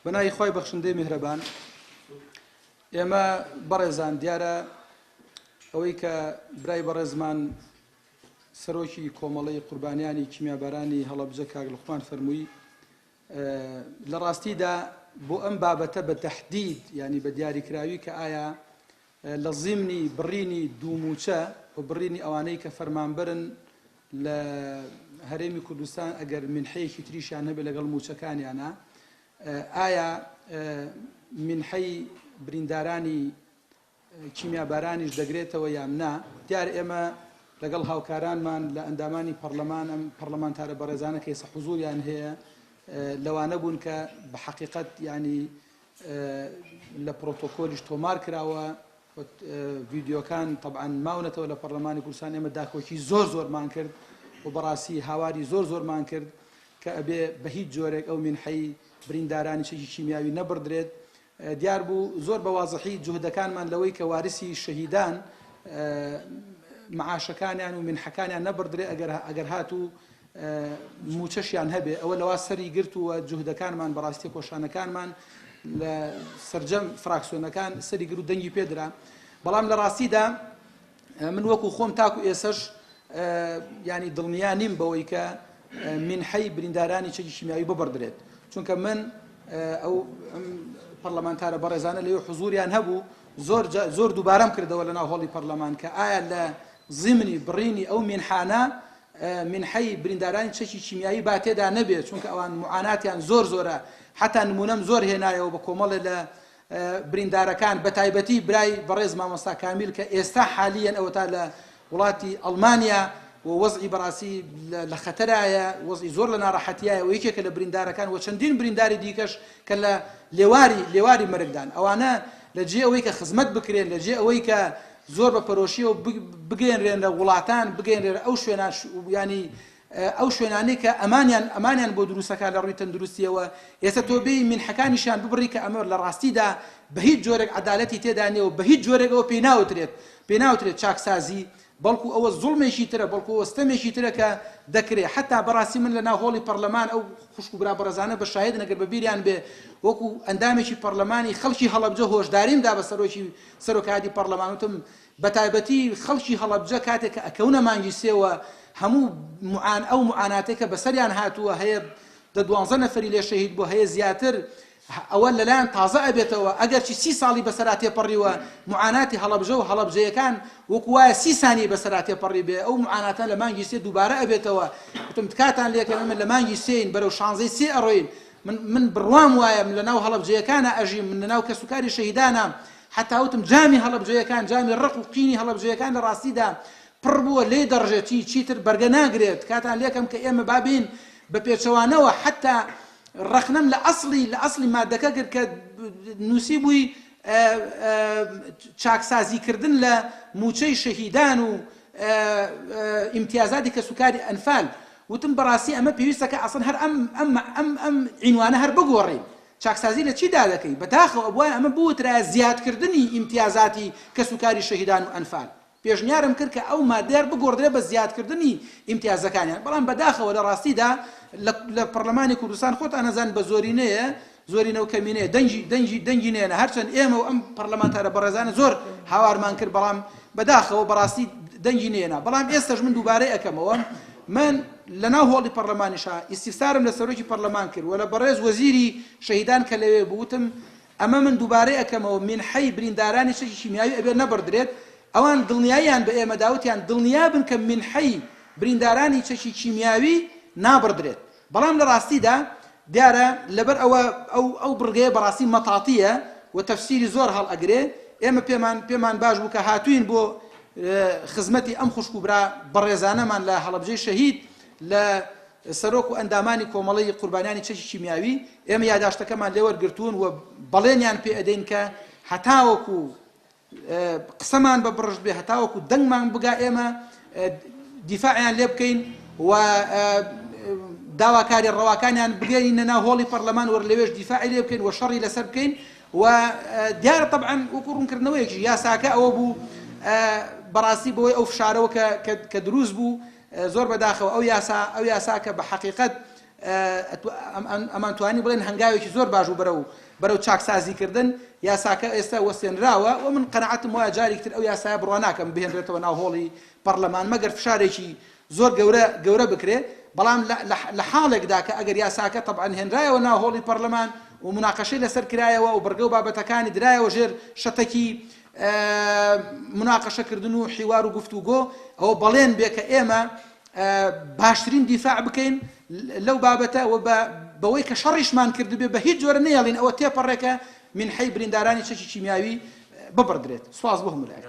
بەناوی خۆی بەخشندەی میهرەبان ئێمە بەڕێزان دیارە ئەوەی کە برای بەڕێزمان سەرۆکی کۆمەڵەی قوربانیانی کیمیابەرانی هەڵەبجە کاک لوقمان فەرمووی لە ڕاستیدا بۆ ئەم بابەتە بە تەحدید ینی بە دیاریکراوی کە ئایا لە زیمنی بڕینی دووموچە و بڕینی ئەوانەی کە فەرمانبەرن لە هەرێمی کوردستان ئەگەر منحەیەکی تریشیان هەبێت لەگەڵ موچەکانیانە ئایا منحەی بریندارانی کیمیابارانیش دەگرێتەوە یان نا. دیار ئێمە لەگەڵ هاوکارانمان لە ئەندامانی پەرلەمان ئەم پەرلەمانتارە بەڕێزانە کە ئێستا حوزوریان هەیە لەوانە بوون کە بە حەقیقەت ینی لە پرۆتۆکۆلیش تۆمار کراوە ڤیدیۆکان طبعاً ماونەتەوە لە پەرلەمانی کوردستان. ئێمە داخۆکی زۆرمان کرد و بەڕاستی هاواری زۆرمان کرد کە ئەبێ بە هیچ جۆرێک ئەو منحەی بریندارانی چەکی کیمیاوی نەبردرێت. دیار بوو زۆر بە واضحی جوهدەکانمان لەوەی کە وارسی شەهیدان معاشەکانیان و منحەکانیان نەبردرێت ئەگەر هاتوو موچەشیان هەبێ. ئەوە لەوا سەری گرت و جوهدەکانمان بەڕاستی کۆشانەکانمان لە سەرجەم فراکسیۆنەکان سەری گر و دەنگی پێدرا. بەڵام لە ڕاستیدا من وەکو خۆم تاکو ئێسەش ینی دڵنیا نیم بەوەی کە منحەی بریندارانی چەکی کیمیاوی ببردرێت، چونکە من ئەو پەرلەمانتارە بەڕێزانە لەوێ حوزوریان هەبوو زۆر دووبارەم کردەوە لە ناو هۆڵی پەرلەمان کە ئایا لە زیمنی بڕینی ئەو منحانە منحەی بریندارانی چەکی کیمیاوی با تێدا نەبێت، چونکە ئەوان معاناتیان زۆرە. حتا نمونەم زۆر هێنایەوە بە کۆمەڵێ لە بریندارەکان بە تایبەتی برای بەڕێز مامۆستا کامیل کە ئێستا حالیەن ئەوە تا لە وڵاتی ئەڵمانیا و وەزعی بەڕاستی لە خەتەرایە، وەزعی زۆر لە ناڕەحەتیایە و یەکێکە لە بریندارەکان و چەندین برینداری دیکەش کە لە لێواری مەرگدان. ئەوانە لە جێ ئەوەی کە خزمەت بکرێن، لە جێ ئەوەی کە زۆر بە پەرۆشیەوە بگەێنرێن لە وڵاتان، بگەێنرێن ئەو شوێنان ینی ئەو شوێنانەی کە ئەمانیان بۆ دروستەکە لە ڕووی تەندروستیەوە ئێستا تۆ بێی منحەکانیشیان ببڕی کە ئەمە لە ڕاستیدا بە هیچ جۆرێک عەدالەتی تێدا نییە و بە هیچ جۆرێک ئەوە پێی ناوترێت چاکسازی، بەڵکو ئەوە زوڵمێکی ترە، بەڵکو وەستەمێکی ترە کە دەکرێت. حتا بەڕاستی من لە ناو هۆڵی پەرلەمان ئەو خوشک و برا بەڕێزانە بە شاهید نەگەر بە بیریان بێ وەکو ئەندامێکی پەرلەمانی خەڵکی هەڵەبجە هۆشداریم دا بە سەرۆکایەتی پەرلەمان وتم بە تایبەتی خەڵکی هەڵەبجە کاتێک کە ئەکەونە مانگی سێوە هەموو ئەو معاناتێک کە بەسەریان هاتووە هەیە 12 نەفەری لێ شەهید بوو، هەیە زیاتر ئەوە لەلایەن تازە ئەبێتەوە. ئەگەرچی 30 ساڵی بەسەرا تێپەڕیوە معاناتی هەڵەبجە و هەڵەبجەیەکان وەکو وایە 30 سانی بەسەرا تێپەڕی بێ، ئەو معاناتان لە مانگی سێ دووبارە ئەبێتەوە. وتم تکاتان لێکە من لە مانگی سێین بەرەو 16ی سێ ئەڕۆین. من بڕوام وایە لە ناو هەڵەبجەیەکانە ئەژیم، من لە ناو کەسوکاری شەهیدانە. حتا وتم جامی هەڵەبجەیەکان، جامی ڕق و قینی هەڵەبجەیەکان لە ڕاستیدا پڕ بووە لێ دەڕژێتی چیتر بەرگە ناگرێت. کاتان لێکم کە ئێمە بابین بە پێچەوانەوە حتا ڕخنەم لە ئەسڵی مادەکە کرد کە نووسی بووی چاکسازیکردن لە موچەی شەهیدان و ئیمتیازاتی کەسوکاری ئەنفال. وتم بەڕاستی ئەمە پێویستەکە ئەسڵ هەر ئەم عینوانە هەر بگۆڕین. چاکسازی لە چیدا دەکەی؟ بەداخەوە بووە ئەمە بوترا زیادکردنی ئیمتیازاتی کەسوکاری شەهیدان و ئەنفال. پێشنیارم کرد کە ئەو مادەر بگۆڕدرێ بە زیادکردنی ئیمتیازەکانیان. بەڵام بەداخەوە لە ڕاستیدا لە پەرلەمانی کوردستان خۆتان نەزان بە زۆرینە و کەمینەیە دەنگی نێنە. هەرچەند ئێمە و ئەم پەرلەمانتارە بەڕێزانە زۆر هاوارمان کرد، بەڵام بەداخەوە بەڕاستی دەنگی نێنە. بەڵام ئێستاش من دووبارەی ئەەکەمەوە، من لە ناو هۆڵی پەرلەمانیشا ئیستیفسارم لە سەرۆکی پەرلەمان کرد و لە بەڕێز وەزیری شەهیدان کە لەوێ بووتم ئەمە من دووبارەی ئەەکەمەوە منحەی بریندارانی چەکی کیمیاوی ئەبێ نەبردرێت. ئەوان دڵنیاییان بە ئێمە داوتیان دڵنیا بن کە منحەی بریندارانی چەکی کیمیاوی نابردرێت. بەڵام لە ڕاستیدا دیارە لەبەر ئەو بڕگەیە بەڕاستی مەتاتیە و تەفسیری زۆر هەڵ ئەگرێ. ئێمە پێمان باش بوو کە هاتوین بۆ خزمەتی ئەم خوشک و برا بەڕێزانەمان لە هەڵەبجەی شەهید لە سەرۆک و ئەندامانی کۆمەڵەی قوربانیانی چەکی کیمیاوی. ئێمە یاداشتەکەمان لێ وەرگرتوون و بەڵێنیان پێ ئەدەین کە هەتاوەکو قسەمان بە بڕژ بێ، هەتاوەکو دەنگمان بگا ئێمە دیفاعیان لێ بکەین و داواکاری ڕەواکانیان بگەینە ناو هۆڵی پەرلەمان وەر لەوێش دیفاعی لێ بکەین و شەڕی لەسەر بکەین. و دیارە طبعاً وەکو ڕوونکردنەوەیەکی یاساکە ئەوە بوو بەڕاستی بۆی ئەو فشارەوە کە دروست بوو زۆر بەداخەوە ئەو یاسا کە بە حەقیقەت ئەمان توانی بڵێن هەنگاوێکی زۆر باش و بەرەو چاکسازیکردن یاساکە ئێستا وەستێنراوە و من قەنەعەتم وایە جارێکتر ئەو یاسایە بڕوا ناکەم بهێنرێتەوە ناو هۆڵی پەرلەمان مەگەر فشارێکی زۆر گەورە بکرێ بەڵام لە حاڵێکدا کە ئەگەر یاساکە طبعاً هێنرایەوە ناو هۆڵی پەرلەمان و مناقەشەی لەسەر کرایەوە و بەرگە و بابەتەکانی درایەوە ژێر شەتەکی مناقەشەکردن و حیوار و گفتوگۆ ئەوە بەڵێن بێ کە ئێمە باشترین دیفاع بکەین لەو بابەتە و بەوەی کە شەڕیشمان کردبێ بە هیچ جۆرە نەیەڵین ئەوە تێپەڕێکە من حەی بریندارانی چەکی کیمیاوی ببڕدرێت. سواز بۆ هەموو لایەک.